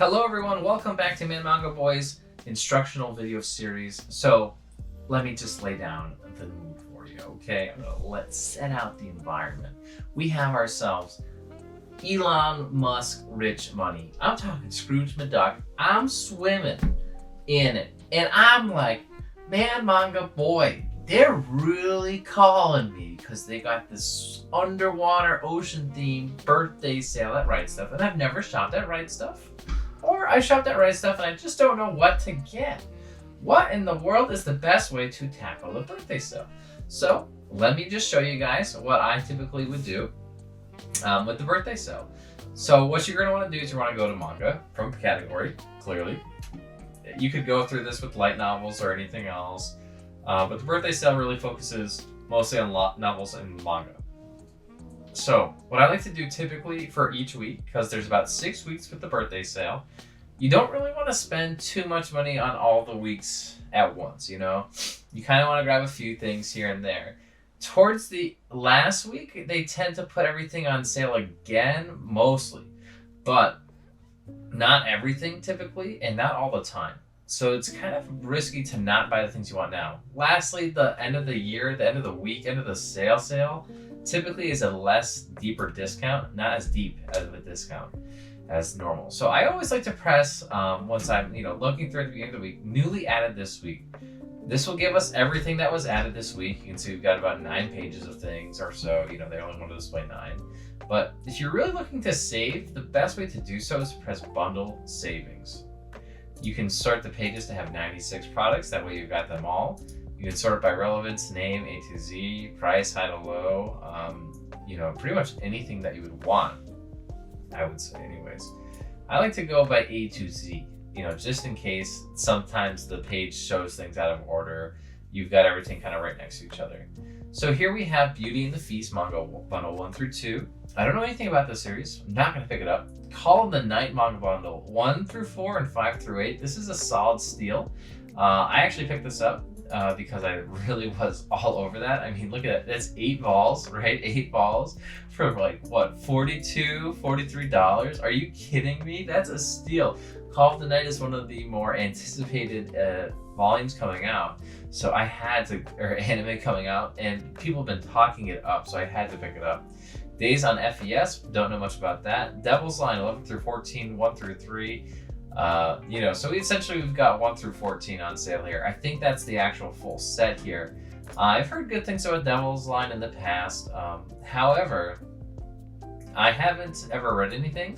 Hello everyone, welcome back to Manga Boys instructional video series. So let me just lay down the mood for you, okay? Let's set out the environment. We have ourselves Elon Musk rich money. I'm talking Scrooge McDuck. I'm swimming in it. And I'm like, man, Manga Boy, they're really calling me because they got this underwater ocean themed birthday sale at Right Stuff. And I've never shopped at Right Stuff. Or I shopped at Right Stuff and I just don't know what to get. What in the world is the best way to tackle a birthday sale? So let me just show you guys what I typically would do with the birthday sale. So what you're going to want to do is you want to go to manga from category, clearly. You could go through this with light novels or anything else. But the birthday sale really focuses mostly on novels and manga. So what I like to do typically for each week, because there's about 6 weeks with the birthday sale, you don't really want to spend too much money on all the weeks at once, you know? You kind of want to grab a few things here and there. Towards the last week, they tend to put everything on sale again, mostly. But not everything typically, and not all the time. So it's kind of risky to not buy the things you want now. Lastly, the end of the year, the end of the week, end of the sale typically is a less deeper discount, not as deep as of a discount as normal. So I always like to press once I'm looking through at the beginning of the week, newly added this week. This will give us everything that was added this week. You can see we've got about 9 pages of things or so. They only want to display 9. But if you're really looking to save, the best way to do so is to press bundle savings. You can sort the pages to have 96 products. That way you've got them all. You can sort it by relevance, name, A to Z, price, high to low, pretty much anything that you would want, I would say anyways. I like to go by A to Z, just in case sometimes the page shows things out of order. You've got everything kind of right next to each other. So here we have Beauty and the Feast manga bundle 1 through 2. I don't know anything about this series. I'm not going to pick it up. Call of the Night manga bundle 1 through 4 and 5 through 8. This is a solid steal. I actually picked this up because I really was all over that. I mean, look at that. That's 8 balls, right? 8 balls for like, what, $42, $43? Are you kidding me? That's a steal. Call of the Night is one of the more anticipated volumes coming out. So I had to, or anime coming out, and people have been talking it up, so I had to pick it up. Days on FES, don't know much about that. Devil's Line 11 through 14, 1 through 3. So essentially we've got 1 through 14 on sale here. I think that's the actual full set here. I've heard good things about Devil's Line in the past. However, I haven't ever read anything,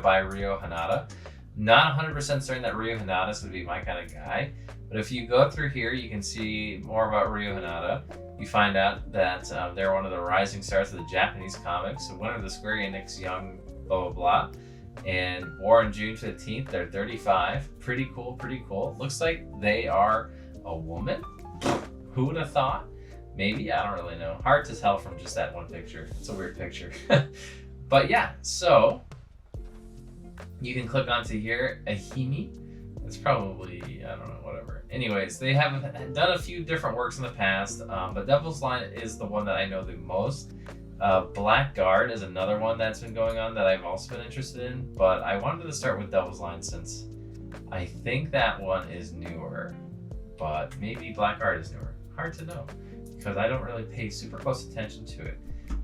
by Ryo Hanada. Not 100% certain that Ryo Hanada is going to be my kind of guy. But if you go through here, you can see more about Ryo Hanada. You find out that they're one of the rising stars of the Japanese comics, the winner of the Square Enix Young blah blah blah, and born June 15th. They're 35. Pretty cool. Looks like they are a woman. Who would have thought? Maybe, I don't really know. Hard to tell from just that one picture. It's a weird picture. But yeah, so you can click onto here, Ahimi. It's probably, I don't know, whatever. Anyways, they have done a few different works in the past, but Devil's Line is the one that I know the most. Blackguard is another one that's been going on that I've also been interested in, but I wanted to start with Devil's Line since I think that one is newer, but maybe Blackguard is newer. Hard to know, because I don't really pay super close attention to it.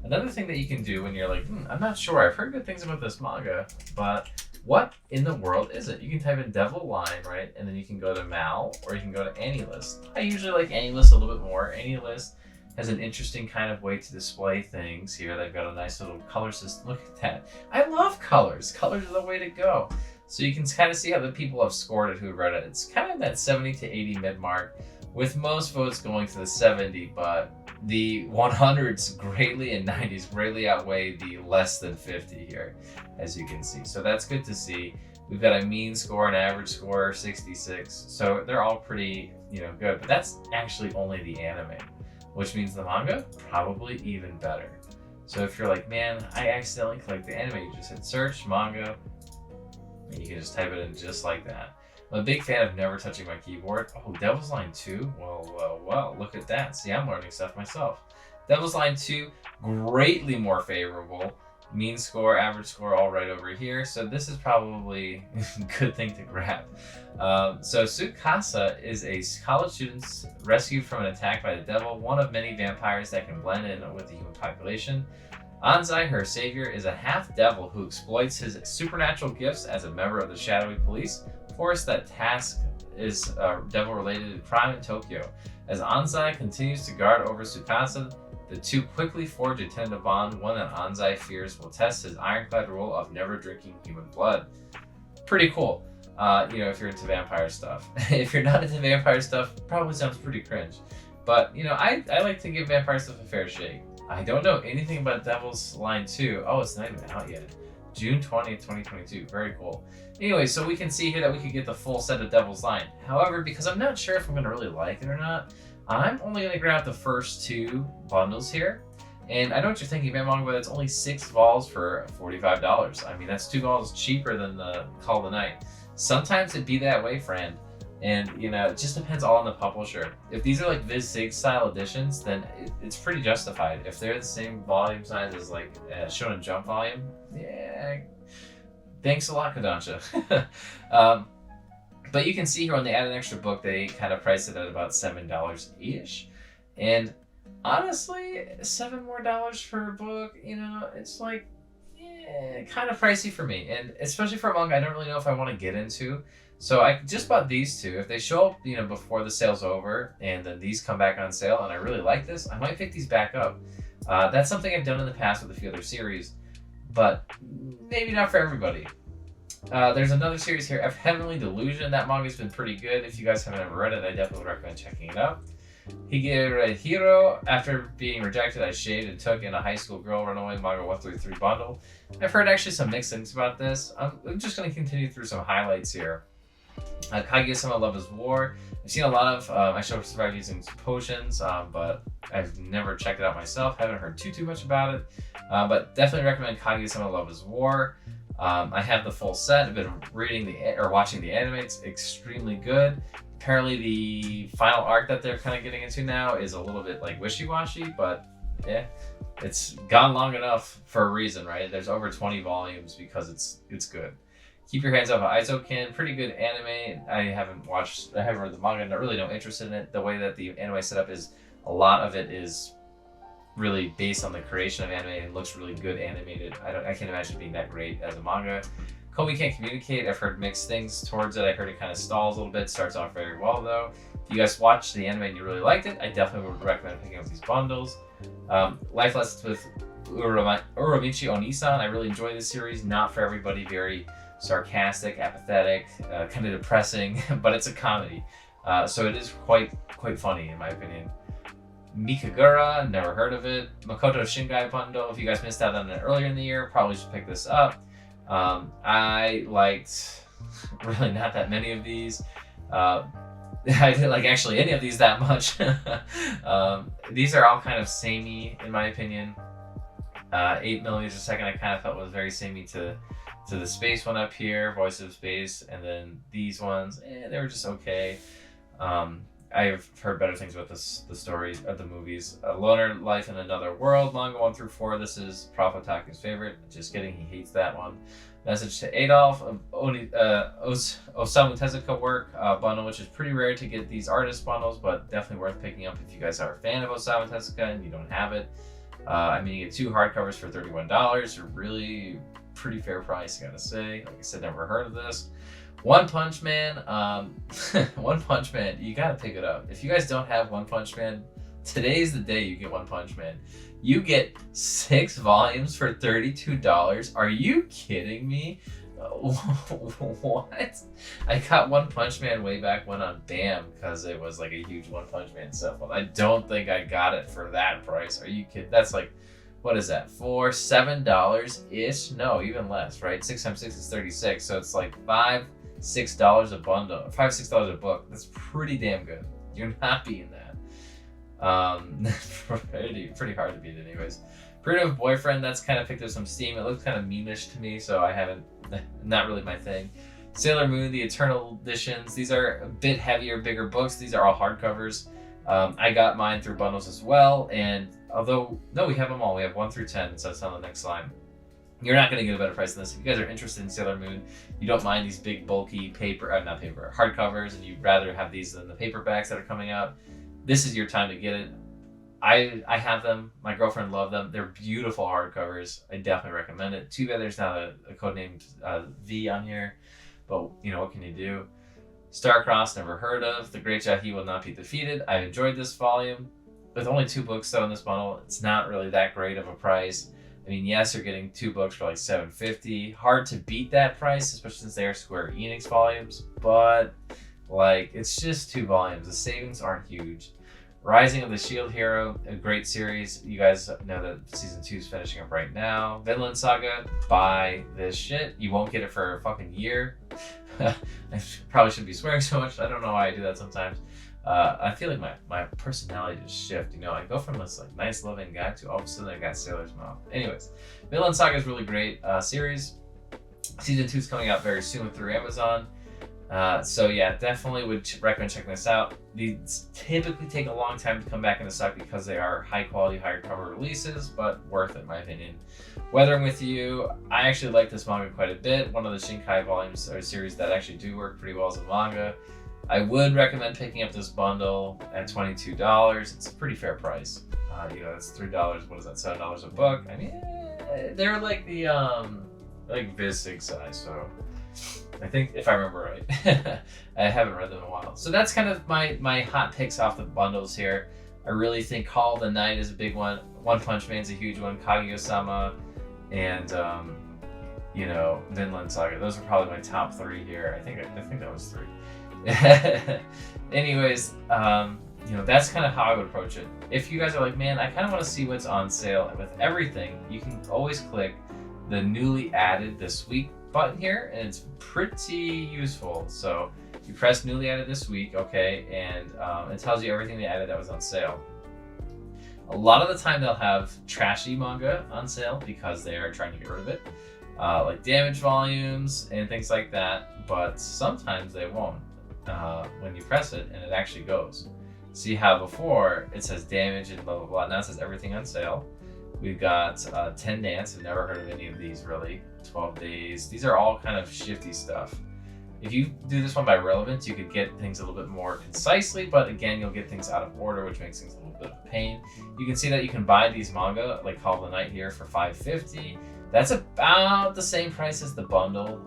Another thing that you can do when you're like, I'm not sure, I've heard good things about this manga, but what in the world is it? You can type in Devil Line, right? And then you can go to Mal, or you can go to AniList. I usually like AniList a little bit more. AniList has an interesting kind of way to display things here. They've got a nice little color system. Look at that. I love colors. Colors are the way to go. So you can kind of see how the people have scored it who read it. It's kind of that 70 to 80 mid-mark, with most votes going to the 70, but the 100s greatly and 90s greatly outweigh the less than 50 here, as you can see. So that's good to see. We've got a mean score, an average score, 66. So they're all pretty, good. But that's actually only the anime, which means the manga, probably even better. So if you're like, man, I accidentally clicked the anime, you just hit search, manga, and you can just type it in just like that. I'm a big fan of never touching my keyboard. Oh, Devil's Line 2? Well, look at that. See, I'm learning stuff myself. Devil's Line 2, greatly more favorable. Mean score, average score, all right over here. So this is probably a good thing to grab. So Tsukasa is a college student rescued from an attack by the devil, one of many vampires that can blend in with the human population. Anzai, her savior, is a half-devil who exploits his supernatural gifts as a member of the shadowy police force that task is devil-related crime in Tokyo. As Anzai continues to guard over Tsukasa, the two quickly forge a tentative bond, one that Anzai fears will test his ironclad rule of never drinking human blood. Pretty cool, if you're into vampire stuff. If you're not into vampire stuff, probably sounds pretty cringe. But, I like to give vampire stuff a fair shake. I don't know anything about Devil's Line 2. Oh, it's not even out yet. June 20th, 2022. Very cool. Anyway, so we can see here that we could get the full set of Devil's Line. However, because I'm not sure if I'm going to really like it or not, I'm only going to grab the first 2 bundles here. And I know what you're thinking, man, Manga, but it's only 6 vols for $45. I mean, that's 2 vols cheaper than the Call of the Night. Sometimes it'd be that way, friend. And, it just depends all on the publisher. If these are like Viz Sig style editions, then it's pretty justified. If they're the same volume size as like Shonen Jump volume, yeah, thanks a lot, Kodansha. But you can see here when they add an extra book, they kind of price it at about $7-ish. And honestly, $7 more for a book, it's like, kind of pricey for me. And especially for a manga I don't really know if I want to get into. So I just bought these 2. If they show up, before the sale's over, and then these come back on sale, and I really like this, I might pick these back up. That's something I've done in the past with a few other series, but maybe not for everybody. There's another series here, Heavenly Delusion. That manga's been pretty good. If you guys haven't ever read it, I definitely recommend checking it out. Higehiro, after being rejected, I shaved and took in a high school girl runaway manga 133 bundle. I've heard actually some mixed things about this. I'm just going to continue through some highlights here. Kaguya-sama Love is War. I've seen a lot of I Shall Survive Using Potions, but I've never checked it out myself. Haven't heard too much about it, but definitely recommend Kaguya-sama Love is War. I have the full set. I've been watching the anime. It's extremely good. Apparently the final arc that they're kind of getting into now is a little bit like wishy-washy, but yeah, it's gone long enough for a reason, right? There's over 20 volumes because it's good. Keep Your Hands Off of Aizokin, pretty good anime. I haven't read the manga, not really no interest in it. The way that the anime setup is, a lot of it is really based on the creation of anime and looks really good animated. I can't imagine it being that great as a manga. Komi Can't Communicate, I've heard mixed things towards it. I heard it kind of stalls a little bit, starts off very well though. If you guys watched the anime and you really liked it, I definitely would recommend picking up these bundles. Life Lessons with Uramichi Onisan, I really enjoy this series. Not for everybody, very sarcastic, apathetic, kind of depressing, but it's a comedy. So it is quite funny in my opinion. Mikagura, never heard of it. Makoto Shingai bundle, if you guys missed out on it earlier in the year, probably should pick this up. I liked really not that many of these. I didn't like actually any of these that much. These are all kind of samey in my opinion. 8 millimeters a second I kind of felt was very samey to the space one up here, Voice of Space, and then these ones, they were just okay. I've heard better things about the stories of the movies. Loner Life in Another World, manga 1 through 4. This is Prof Otaku's favorite. Just kidding, he hates that one. Message to Adolf, Osamu Tezuka work bundle, which is pretty rare to get these artist bundles, but definitely worth picking up if you guys are a fan of Osamu Tezuka and you don't have it. You get 2 hardcovers for $31. Really pretty fair price, I gotta say. Like I said, never heard of this. One Punch Man, One Punch Man, you gotta pick it up. If you guys don't have One Punch Man, today's the day you get One Punch Man. You get 6 volumes for $32. Are you kidding me? What? I got One Punch Man way back when on BAM because it was like a huge One Punch Man stuff. I don't think I got it for that price. Are you kidding? That's like, what is that? For $7-ish? No, even less, right? 6 times 6 is 36. So it's like $5-6 a bundle, $5-6 a book. That's pretty damn good. You're not beating that. Pretty hard to beat anyways. Primitive Boyfriend, that's kind of picked up some steam. It looks kind of memeish to me, so I haven't, not really my thing. Sailor Moon, the Eternal Editions. These are a bit heavier, bigger books. These are all hardcovers. I got mine through bundles as well, and although, no, we have them all. We have 1 through 10, so that's on the next line. You're not going to get a better price than this. If you guys are interested in Sailor Moon, you don't mind these big bulky hardcovers, and you'd rather have these than the paperbacks that are coming out, this is your time to get it. I have them. My girlfriend loved them. They're beautiful hardcovers. I definitely recommend it. Too bad there's not a codenamed V on here, but you know, what can you do? Starcross, never heard of. The Great Jahi Will Not Be Defeated. I enjoyed this volume. With only 2 books though in this bundle, it's not really that great of a price. I mean, yes, you're getting 2 books for like $7.50. Hard to beat that price, especially since they are Square Enix volumes, but like, it's just 2 volumes. The savings aren't huge. Rising of the Shield Hero, a great series. You guys know that season 2 is finishing up right now. Vinland Saga, buy this shit. You won't get it for a fucking year. I probably shouldn't be swearing so much. I don't know why I do that sometimes. I feel like my personality just shift. You know, I go from this like nice loving guy to all of a sudden I got Sailor's mouth. Anyways, Vinland Saga is really great series. Season 2 is coming out very soon through Amazon. So yeah, definitely would recommend checking this out. These typically take a long time to come back into stock because they are high quality, higher cover releases, but worth it in my opinion. Weathering with You, I actually like this manga quite a bit. One of the Shinkai volumes or series that actually do work pretty well as a manga. I would recommend picking up this bundle at $22. It's a pretty fair price. You know, it's $3. What is that? $7 a book. I mean, they're like the like this big size. So I think if I remember right, I haven't read them in a while. So that's kind of my hot picks off the bundles here. I really think Call of the Night is a big one. One Punch Man's a huge one. Kaguya-sama, and you know, Vinland Saga. Those are probably my top 3 here. I think that was 3. Anyways, you know, that's kind of how I would approach it. If you guys are like, man, I kind of want to see what's on sale with everything, you can always click the newly added this week button here, and it's pretty useful. So you press newly added this week, okay, and it tells you everything they added that was on sale. A lot of the time they'll have trashy manga on sale because they are trying to get rid of it, like damage volumes and things like that, but sometimes they won't. When you press it and it actually goes. See how before it says damage and blah blah blah, now it says everything on sale. We've got 10 Dance. I've never heard of any of these really. 12 Days. These are all kind of shifty stuff. If you do this one by relevance, you could get things a little bit more concisely, but again, you'll get things out of order, which makes things a little bit of a pain. You can see that you can buy these manga, like Call of the Night here, for $5.50. That's about the same price as the bundle.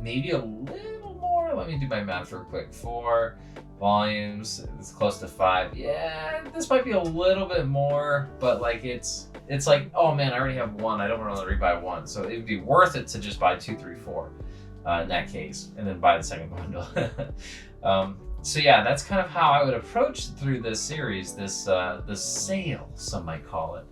Maybe a little more. Let me do my math real quick. 4 volumes, it's close to 5. Yeah, this might be a little bit more, but like it's like, oh man, I already have 1. I don't want to rebuy 1. So it would be worth it to just buy 2, 3, 4 in that case, and then buy the second bundle. So yeah, that's kind of how I would approach through this series, this sale, some might call it.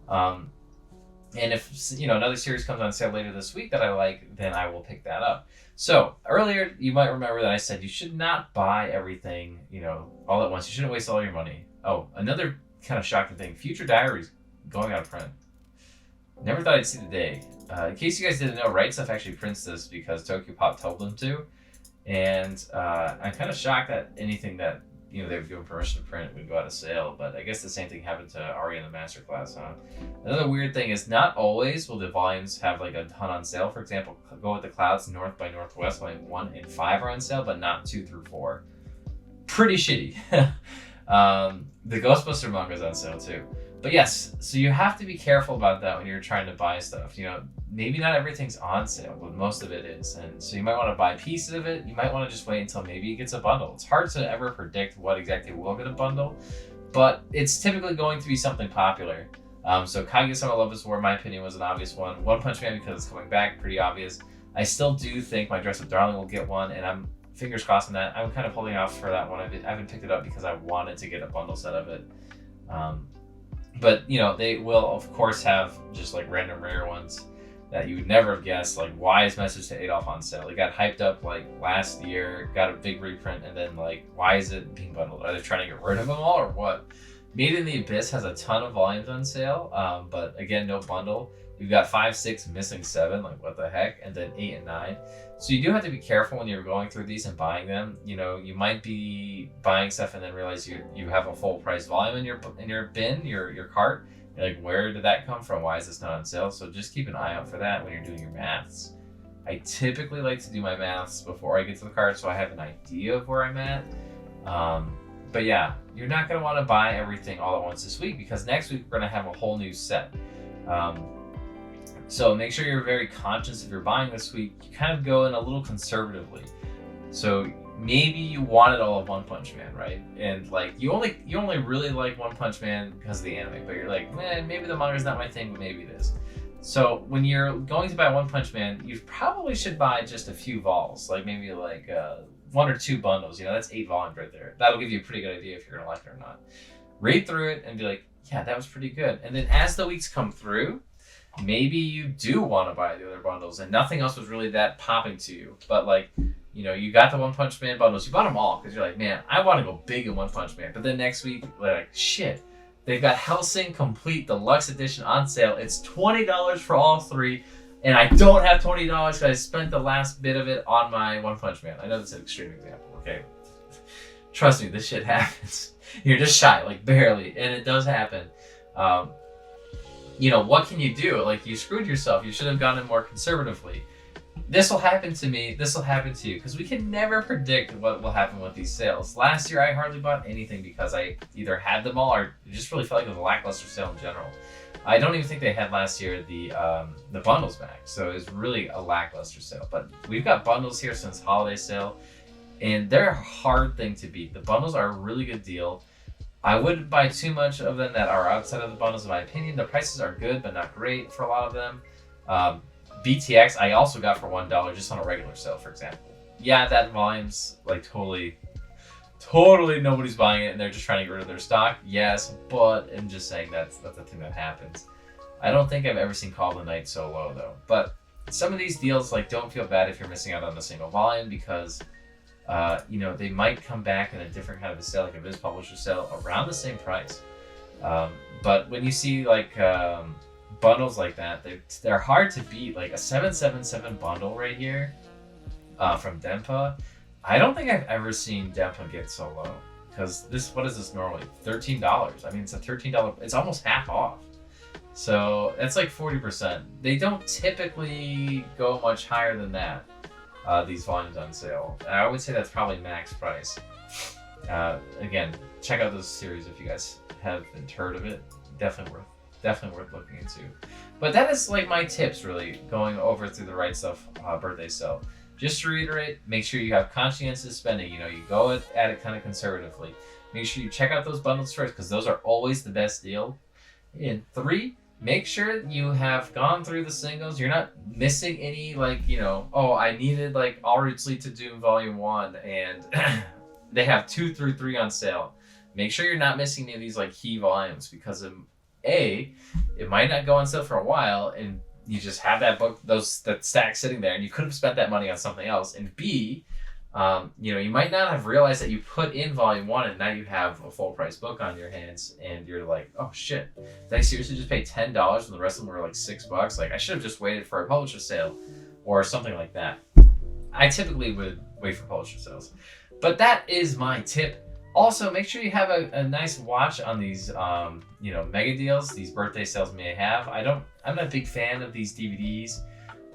And if, you know, another series comes on sale later this week that I like, then I will pick that up. So earlier, you might remember that I said you should not buy everything, you know, all at once. You shouldn't waste all your money. Oh, another kind of shocking thing, Future Diaries going out of print. Never thought I'd see the day. In case you guys didn't know, Right Stuff actually prints this because Tokyo Pop told them to. And I'm kind of shocked that anything that, you know, they've given permission to print would go out of sale, but I guess the same thing happened to Ari and the Masterclass, huh? Another weird thing is not always will the volumes have like a ton on sale. For example, Go With the Clouds, North by Northwest, volume 1 and 5 are on sale, but not 2 through 4. Pretty shitty. The Ghostbuster manga is on sale too. But yes, so you have to be careful about that when you're trying to buy stuff. You know, maybe not everything's on sale, but most of it is. And so you might want to buy pieces of it. You might want to just wait until maybe it gets a bundle. It's hard to ever predict what exactly will get a bundle, but it's typically going to be something popular. So Kaguya-sama Love is War, in my opinion, was an obvious one. One Punch Man, because it's coming back, pretty obvious. I still do think My Dress Up Darling will get one, and I'm fingers crossed on that. I'm kind of holding off for that one. I haven't picked it up because I wanted to get a bundle set of it. But, you know, they will, of course, have just like random rare ones that you would never have guessed. Like, why is Message to Adolf on sale? It got hyped up like last year, got a big reprint, and then like, why is it being bundled? Are they trying to get rid of them all or what? Made in the Abyss has a ton of volumes on sale, but again, no bundle. You've got 5, 6, missing 7, like what the heck, and then 8 and 9. So you do have to be careful when you're going through these and buying them. You know, you might be buying stuff and then realize you have a full price volume in your bin, your cart, You're like, where did that come from? Why is this not on sale? So just keep an eye out for that when you're doing your maths. I typically like to do my maths before I get to the card so I have an idea of where I'm at. But yeah, you're not going to want to buy everything all at once this week because next week we're going to have a whole new set. So make sure you're very conscious if you're buying this week. You kind of go in a little conservatively. So maybe you wanted all of One Punch Man, right? And like you only really like One Punch Man because of the anime, but you're like, man, maybe the manga's not my thing, but maybe it is. So when you're going to buy One Punch Man, you probably should buy just a few vols, like maybe like 1 or 2 bundles. You know, that's 8 volumes right there. That'll give you a pretty good idea if you're gonna like it or not. Read through it and be like, yeah, that was pretty good. And then as the weeks come through, maybe you do want to buy the other bundles and nothing else was really that popping to you. But like, you know, you got the One Punch Man bundles, you bought them all because you're like, man, I want to go big in One Punch Man. But then next week, like, shit, they've got Hellsing Complete Deluxe Edition on sale. It's $20 for all 3. And I don't have $20 because I spent the last bit of it on my One Punch Man. I know that's an extreme example, okay? Trust me, this shit happens. You're just shy, like barely, and it does happen. You know, what can you do? Like, you screwed yourself. You should have gone in more conservatively. This will happen to me. This will happen to you because we can never predict what will happen with these sales. Last year, I hardly bought anything because I either had them all or it just really felt like it was a lackluster sale in general. I don't even think they had last year the bundles back, so it was really a lackluster sale. But we've got bundles here since holiday sale, and they're a hard thing to beat. The bundles are a really good deal. I wouldn't buy too much of them that are outside of the bundles, in my opinion. The prices are good, but not great for a lot of them. BTX, I also got for $1 just on a regular sale, for example. Yeah, that volume's like totally nobody's buying it and they're just trying to get rid of their stock. Yes, but I'm just saying that's the thing that happens. I don't think I've ever seen Call of the Night so low though. But some of these deals, like, don't feel bad if you're missing out on a single volume because you know, they might come back in a different kind of a sale, like a Viz Publisher sale, around the same price. But when you see like bundles like that, they're hard to beat. Like a 777 bundle right here from Denpa. I don't think I've ever seen Denpa get so low because what is this normally? $13. I mean, it's a $13. It's almost half off. So that's like 40%. They don't typically go much higher than that. These volumes on sale. I would say that's probably max price. Again, check out those series if you guys haven't heard of it. Definitely worth looking into. But that is like my tips, really, going over through the Right Stuff birthday sale. Just to reiterate, make sure you have conscientious spending. You know, you go at it kind of conservatively. Make sure you check out those bundles first because those are always the best deal. And 3, make sure you have gone through the singles. You're not missing any, like, you know, oh, I needed like All Roots Lead to Doom Volume 1 and they have 2 through 3 on sale. Make sure you're not missing any of these like key volumes because A, it might not go on sale for a while and you just have that book, that stack sitting there and you could have spent that money on something else. And B, you know, you might not have realized that you put in volume 1 and now you have a full price book on your hands and you're like, oh shit, did I seriously just pay $10 when the rest of them were like $6? Like, I should have just waited for a publisher sale or something like that. I typically would wait for publisher sales. But that is my tip. Also, make sure you have a nice watch on these, you know, mega deals these birthday sales may have. I'm not a big fan of these DVDs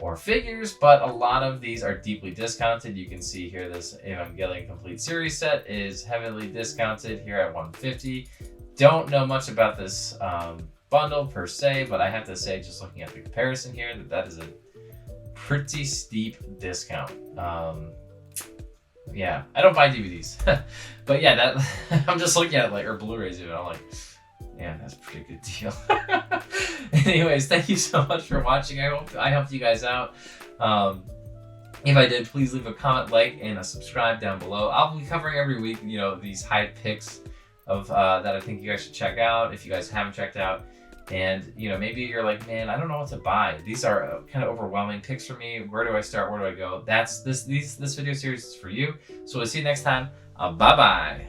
or figures, but a lot of these are deeply discounted. You can see here this Evangelion Complete Series set is heavily discounted here at $150. Don't know much about this bundle per se, but I have to say, just looking at the comparison here, that is a pretty steep discount. Yeah, I don't buy DVDs, but yeah, that I'm just looking at it like, or Blu-rays even. I'm like, yeah, that's a pretty good deal. Anyways, thank you so much for watching. I hope I helped you guys out. If I did, please leave a comment, like, and a subscribe down below. I'll be covering every week, you know, these high picks of that I think you guys should check out if you guys haven't checked out. And, you know, maybe you're like, man, I don't know what to buy. These are kind of overwhelming picks for me. Where do I start? Where do I go? This video series is for you. So we'll see you next time. Bye-bye.